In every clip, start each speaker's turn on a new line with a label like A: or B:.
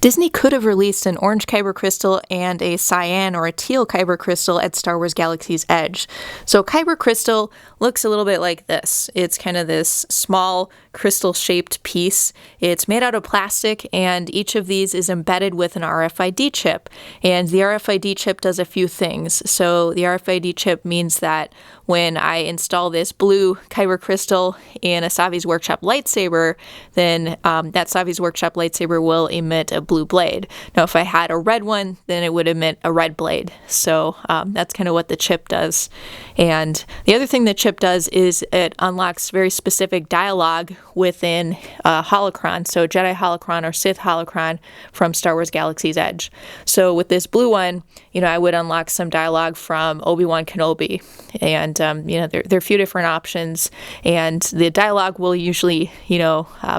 A: Disney could have released an orange Kyber crystal and a cyan or a teal Kyber crystal at Star Wars Galaxy's Edge. So Kyber crystal looks a little bit like this. It's kind of this small crystal-shaped piece. It's made out of plastic, and each of these is embedded with an RFID chip. And the RFID chip does a few things. So the RFID chip means that when I install this blue Kyber crystal in a Savi's Workshop lightsaber, then that Savi's Workshop lightsaber will emit a blue blade. Now, if I had a red one, then it would emit a red blade. So that's kind of what the chip does. And the other thing the chip does is it unlocks very specific dialogue within holocron, so Jedi holocron or Sith holocron from Star Wars Galaxy's Edge. So with this blue one, I would unlock some dialogue from Obi-Wan Kenobi, and there are a few different options, and the dialogue will usually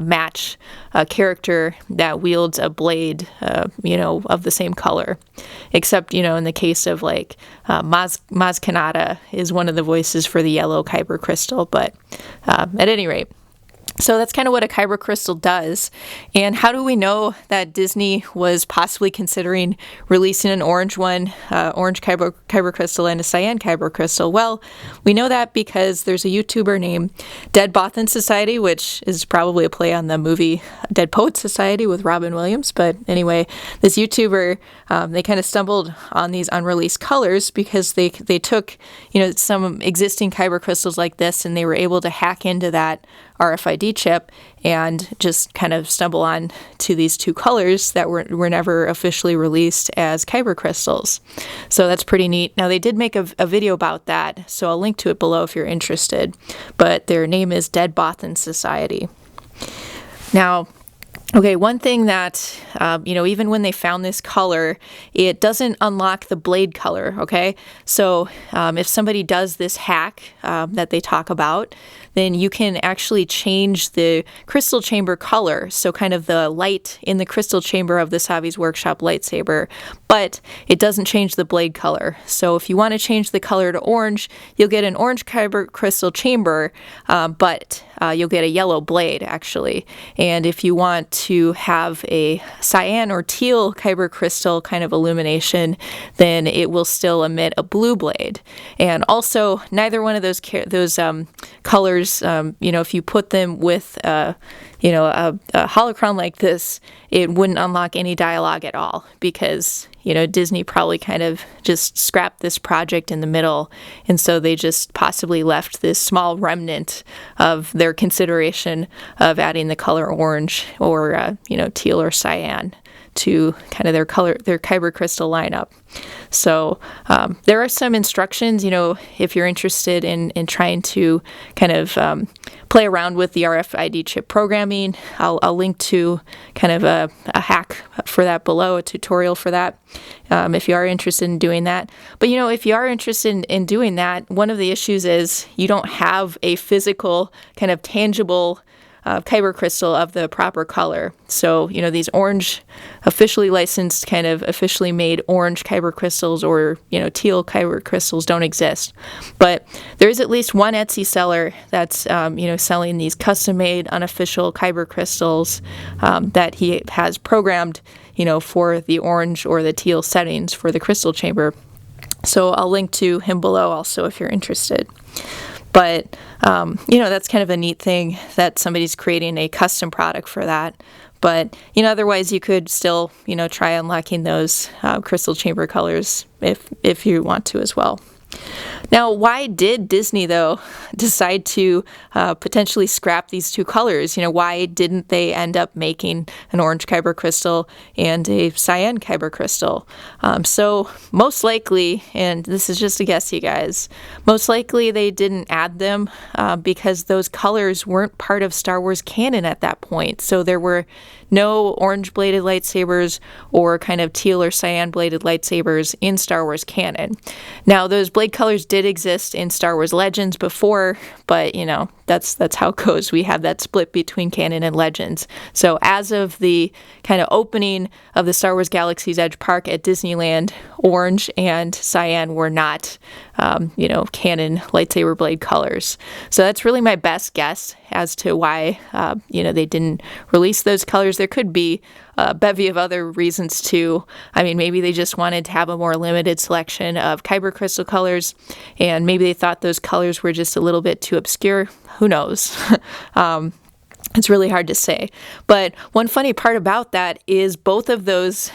A: match a character that wields a blade of the same color, except in the case of like Maz Kanata is one of the voices for the yellow Kyber crystal, but at any rate. So that's kind of what a Kyber crystal does. And how do we know that Disney was possibly considering releasing an orange one, orange Kyber crystal and a cyan Kyber crystal? Well, we know that because there's a YouTuber named Dead Bothans Society, which is probably a play on the movie Dead Poets Society with Robin Williams. But anyway, this YouTuber, they kind of stumbled on these unreleased colors because they took, some existing Kyber crystals like this, and they were able to hack into that RFID chip and just kind of stumble on to these two colors that were never officially released as Kyber crystals. So that's pretty neat. Now, they did make a video about that, so I'll link to it below if you're interested. But their name is Dead Bothans Society. Now, okay, one thing that, even when they found this color, it doesn't unlock the blade color, okay? So if somebody does this hack that they talk about, then you can actually change the crystal chamber color, so kind of the light in the crystal chamber of the Savi's Workshop lightsaber, but it doesn't change the blade color. So if you want to change the color to orange, you'll get an orange Kyber crystal chamber, but you'll get a yellow blade, actually. And if you want to have a cyan or teal Kyber crystal kind of illumination, then it will still emit a blue blade. And also, neither one of those colors, if you put them with a holocron like this, it wouldn't unlock any dialogue at all because, Disney probably kind of just scrapped this project in the middle, and so they just possibly left this small remnant of their consideration of adding the color orange or, teal or cyan to kind of their Kyber crystal lineup. So there are some instructions, if you're interested in trying to kind of play around with the RFID chip programming. I'll link to kind of a hack for that below, a tutorial for that, if you are interested in doing that. But, if you are interested in doing that, one of the issues is you don't have a physical kind of tangible Kyber crystal of the proper color. So, these orange, officially licensed, kind of officially made orange Kyber crystals or, teal Kyber crystals don't exist. But there is at least one Etsy seller that's, selling these custom-made unofficial Kyber crystals that he has programmed, for the orange or the teal settings for the crystal chamber. So I'll link to him below also if you're interested. But, that's kind of a neat thing that somebody's creating a custom product for that. But, otherwise you could still, try unlocking those crystal chamber colors if you want to as well. Now, why did Disney, though, decide to potentially scrap these two colors? Why didn't they end up making an orange Kyber crystal and a cyan Kyber crystal? So most likely, and this is just a guess, you guys, most likely they didn't add them because those colors weren't part of Star Wars canon at that point. So there were no orange-bladed lightsabers or kind of teal or cyan-bladed lightsabers in Star Wars canon. Now, those blade colors did exist in Star Wars Legends before, but, that's how it goes. We have that split between canon and legends. So as of the kind of opening of the Star Wars Galaxy's Edge Park at Disneyland, orange and cyan were not, canon lightsaber blade colors. So that's really my best guess as to why, they didn't release those colors. There could be a bevy of other reasons too. I mean, maybe they just wanted to have a more limited selection of Kyber Crystal colors, and maybe they thought those colors were just a little bit too obscure. Who knows? It's really hard to say. But one funny part about that is both of those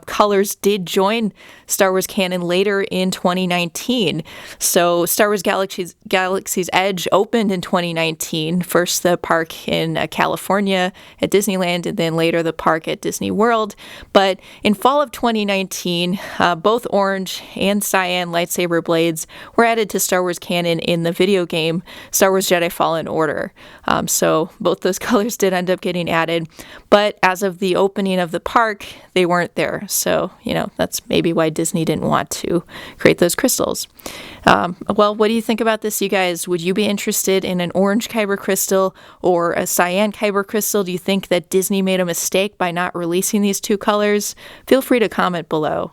A: colors did join Star Wars canon later in 2019. So Star Wars Galaxy's Edge opened in 2019. First the park in California at Disneyland, and then later the park at Disney World. But in fall of 2019, both orange and cyan lightsaber blades were added to Star Wars canon in the video game Star Wars Jedi Fallen Order. So both those colors did end up getting added, but as of the opening of the park, they weren't there. So, that's maybe why Disney didn't want to create those crystals. Well, what do you think about this, you guys? Would you be interested in an orange Kyber crystal or a cyan Kyber crystal? Do you think that Disney made a mistake by not releasing these two colors? Feel free to comment below.